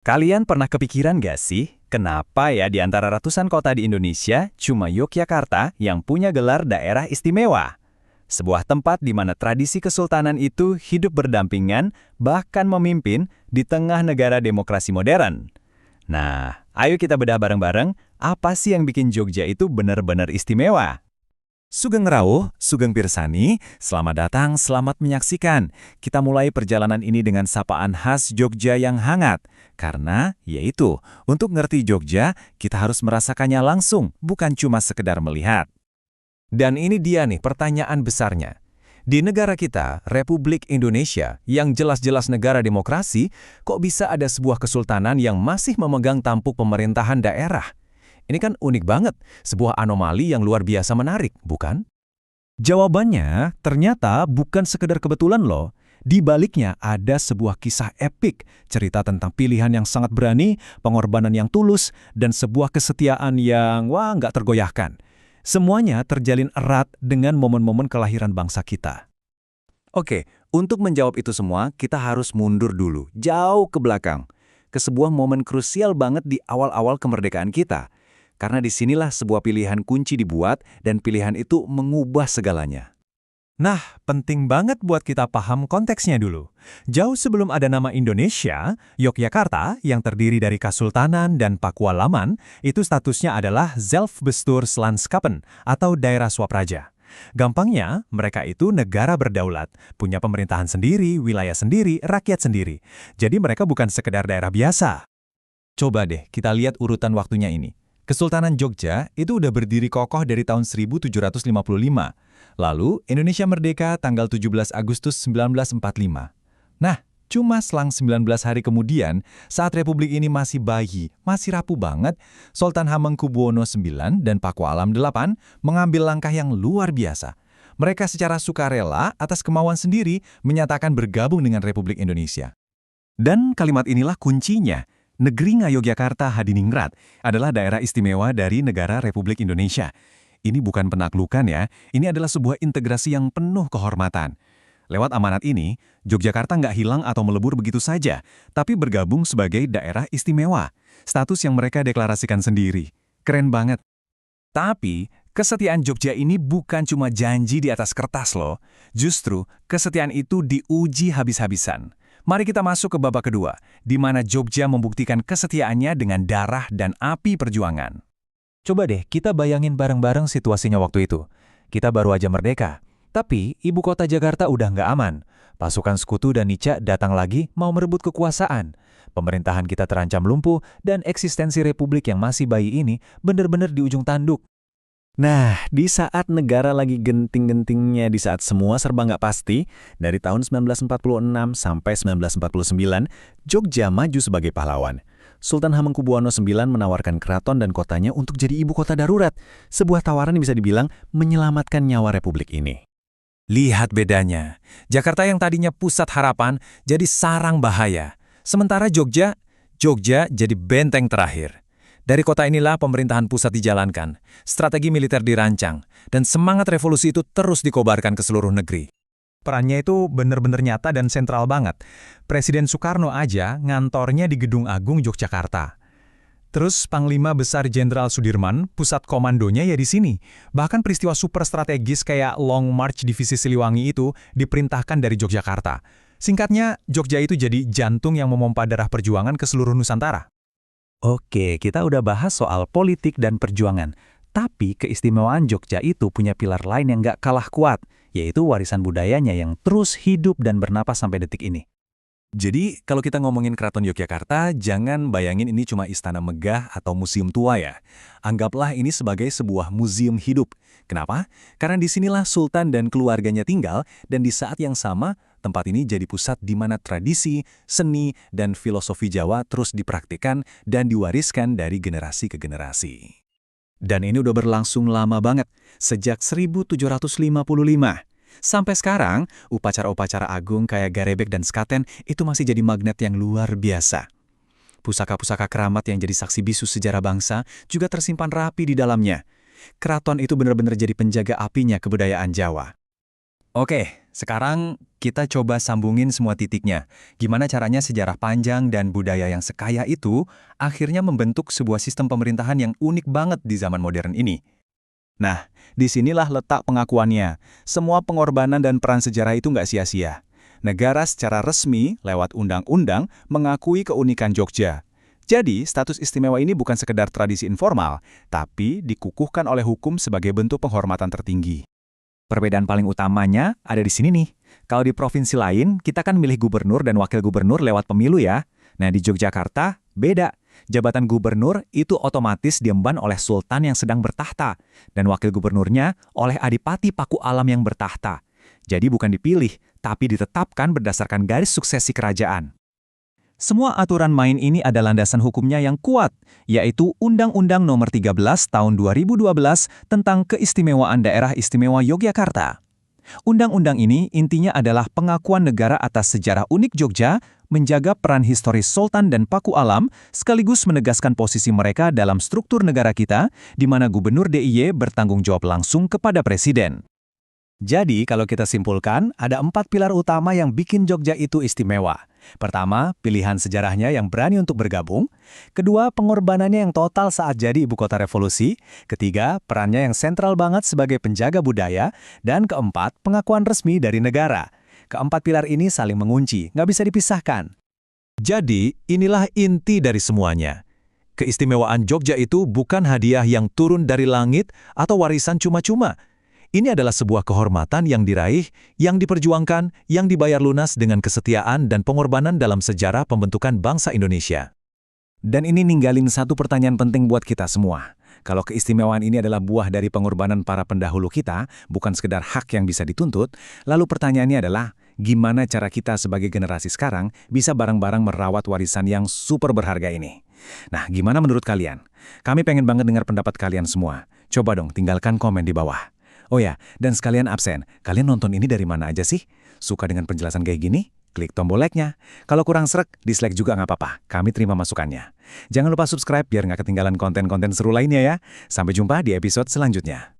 Kalian pernah kepikiran gak sih, kenapa ya di antara ratusan kota di Indonesia, cuma Yogyakarta yang punya gelar daerah istimewa? Sebuah tempat di mana tradisi kesultanan itu hidup berdampingan, bahkan memimpin di tengah negara demokrasi modern. Nah, ayo kita bedah bareng-bareng, apa sih yang bikin Jogja itu benar-benar istimewa? Sugeng Rawuh, Sugeng Pirsani, selamat datang, selamat menyaksikan. Kita mulai perjalanan ini dengan sapaan khas Jogja yang hangat. Karena, yaitu, untuk ngerti Jogja, kita harus merasakannya langsung, bukan cuma sekedar melihat. Dan ini dia nih pertanyaan besarnya. Di negara kita, Republik Indonesia, yang jelas-jelas negara demokrasi, kok bisa ada sebuah kesultanan yang masih memegang tampuk pemerintahan daerah? Ini kan unik banget, sebuah anomali yang luar biasa menarik, bukan? Jawabannya ternyata bukan sekedar kebetulan loh. Di baliknya ada sebuah kisah epik, cerita tentang pilihan yang sangat berani, pengorbanan yang tulus, dan sebuah kesetiaan yang, nggak tergoyahkan. Semuanya terjalin erat dengan momen-momen kelahiran bangsa kita. Oke, untuk menjawab itu semua, kita harus mundur dulu, jauh ke belakang. Ke sebuah momen krusial banget di awal-awal kemerdekaan kita. Karena disinilah sebuah pilihan kunci dibuat dan pilihan itu mengubah segalanya. Nah, penting banget buat kita paham konteksnya dulu. Jauh sebelum ada nama Indonesia, Yogyakarta yang terdiri dari Kasultanan dan Pakualaman, itu statusnya adalah Zelfbestuurslandskappen atau daerah swapraja. Gampangnya, mereka itu negara berdaulat, punya pemerintahan sendiri, wilayah sendiri, rakyat sendiri. Jadi mereka bukan sekedar daerah biasa. Coba deh kita lihat urutan waktunya ini. Kesultanan Jogja itu udah berdiri kokoh dari tahun 1755. Lalu, Indonesia merdeka tanggal 17 Agustus 1945. Nah, cuma selang 19 hari kemudian, saat Republik ini masih bayi, masih rapuh banget, Sultan Hamengkubuwono IX dan Pakualam VIII mengambil langkah yang luar biasa. Mereka secara sukarela atas kemauan sendiri menyatakan bergabung dengan Republik Indonesia. Dan kalimat inilah kuncinya. Negeri Ngayogyakarta Hadiningrat adalah daerah istimewa dari negara Republik Indonesia. Ini bukan penaklukan ya, ini adalah sebuah integrasi yang penuh kehormatan. Lewat amanat ini, Yogyakarta nggak hilang atau melebur begitu saja, tapi bergabung sebagai daerah istimewa. Status yang mereka deklarasikan sendiri. Keren banget. Tapi, kesetiaan Jogja ini bukan cuma janji di atas kertas loh. Justru, kesetiaan itu diuji habis-habisan. Mari kita masuk ke babak kedua, di mana Jogja membuktikan kesetiaannya dengan darah dan api perjuangan. Coba deh kita bayangin bareng-bareng situasinya waktu itu. Kita baru aja merdeka, tapi ibu kota Jakarta udah nggak aman. Pasukan sekutu dan Nica datang lagi mau merebut kekuasaan. Pemerintahan kita terancam lumpuh dan eksistensi republik yang masih bayi ini benar-benar di ujung tanduk. Nah, di saat negara lagi genting-gentingnya, di saat semua serba nggak pasti, dari tahun 1946 sampai 1949, Jogja maju sebagai pahlawan. Sultan Hamengkubuwono IX menawarkan keraton dan kotanya untuk jadi ibu kota darurat, sebuah tawaran yang bisa dibilang menyelamatkan nyawa republik ini. Lihat bedanya, Jakarta yang tadinya pusat harapan jadi sarang bahaya. Sementara Jogja jadi benteng terakhir. Dari kota inilah pemerintahan pusat dijalankan, strategi militer dirancang, dan semangat revolusi itu terus dikobarkan ke seluruh negeri. Perannya itu benar-benar nyata dan sentral banget. Presiden Soekarno aja ngantornya di Gedung Agung Yogyakarta. Terus Panglima Besar Jenderal Sudirman, pusat komandonya ya di sini. Bahkan peristiwa super strategis kayak Long March Divisi Siliwangi itu diperintahkan dari Yogyakarta. Singkatnya, Jogja itu jadi jantung yang memompa darah perjuangan ke seluruh Nusantara. Oke, kita udah bahas soal politik dan perjuangan. Tapi keistimewaan Jogja itu punya pilar lain yang nggak kalah kuat, yaitu warisan budayanya yang terus hidup dan bernapas sampai detik ini. Jadi, kalau kita ngomongin Keraton Yogyakarta, jangan bayangin ini cuma istana megah atau museum tua ya. Anggaplah ini sebagai sebuah museum hidup. Kenapa? Karena disinilah Sultan dan keluarganya tinggal, dan di saat yang sama, tempat ini jadi pusat di mana tradisi, seni, dan filosofi Jawa terus dipraktikkan dan diwariskan dari generasi ke generasi. Dan ini udah berlangsung lama banget, sejak 1755. Sampai sekarang, upacara-upacara agung kayak Garebek dan Sekaten itu masih jadi magnet yang luar biasa. Pusaka-pusaka keramat yang jadi saksi bisu sejarah bangsa juga tersimpan rapi di dalamnya. Keraton itu benar-benar jadi penjaga apinya kebudayaan Jawa. Oke, sekarang kita coba sambungin semua titiknya. Gimana caranya sejarah panjang dan budaya yang sekaya itu akhirnya membentuk sebuah sistem pemerintahan yang unik banget di zaman modern ini. Nah, disinilah letak pengakuannya. Semua pengorbanan dan peran sejarah itu nggak sia-sia. Negara secara resmi, lewat undang-undang, mengakui keunikan Jogja. Jadi, status istimewa ini bukan sekedar tradisi informal, tapi dikukuhkan oleh hukum sebagai bentuk penghormatan tertinggi. Perbedaan paling utamanya ada di sini nih. Kalau di provinsi lain, kita kan milih gubernur dan wakil gubernur lewat pemilu ya. Nah, di Yogyakarta, beda. Jabatan gubernur itu otomatis diemban oleh sultan yang sedang bertahta, dan wakil gubernurnya oleh adipati Paku Alam yang bertahta. Jadi bukan dipilih, tapi ditetapkan berdasarkan garis suksesi kerajaan. Semua aturan main ini ada landasan hukumnya yang kuat, yaitu Undang-Undang Nomor 13 Tahun 2012 tentang Keistimewaan Daerah Istimewa Yogyakarta. Undang-undang ini intinya adalah pengakuan negara atas sejarah unik Jogja, menjaga peran historis Sultan dan Paku Alam, sekaligus menegaskan posisi mereka dalam struktur negara kita, di mana Gubernur DIY bertanggung jawab langsung kepada Presiden. Jadi, kalau kita simpulkan, ada 4 pilar utama yang bikin Jogja itu istimewa. Pertama, pilihan sejarahnya yang berani untuk bergabung. Kedua, pengorbanannya yang total saat jadi ibu kota revolusi. Ketiga, perannya yang sentral banget sebagai penjaga budaya. Dan keempat, pengakuan resmi dari negara. Keempat pilar ini saling mengunci, nggak bisa dipisahkan. Jadi, inilah inti dari semuanya. Keistimewaan Jogja itu bukan hadiah yang turun dari langit atau warisan cuma-cuma. Ini adalah sebuah kehormatan yang diraih, yang diperjuangkan, yang dibayar lunas dengan kesetiaan dan pengorbanan dalam sejarah pembentukan bangsa Indonesia. Dan ini ninggalin satu pertanyaan penting buat kita semua. Kalau keistimewaan ini adalah buah dari pengorbanan para pendahulu kita, bukan sekedar hak yang bisa dituntut, lalu pertanyaannya adalah, gimana cara kita sebagai generasi sekarang bisa bareng-bareng merawat warisan yang super berharga ini? Nah, gimana menurut kalian? Kami pengen banget dengar pendapat kalian semua. Coba dong tinggalkan komen di bawah. Oh ya, dan sekalian absen, kalian nonton ini dari mana aja sih? Suka dengan penjelasan kayak gini? Klik tombol like-nya. Kalau kurang srek, dislike juga nggak apa-apa. Kami terima masukannya. Jangan lupa subscribe biar nggak ketinggalan konten-konten seru lainnya ya. Sampai jumpa di episode selanjutnya.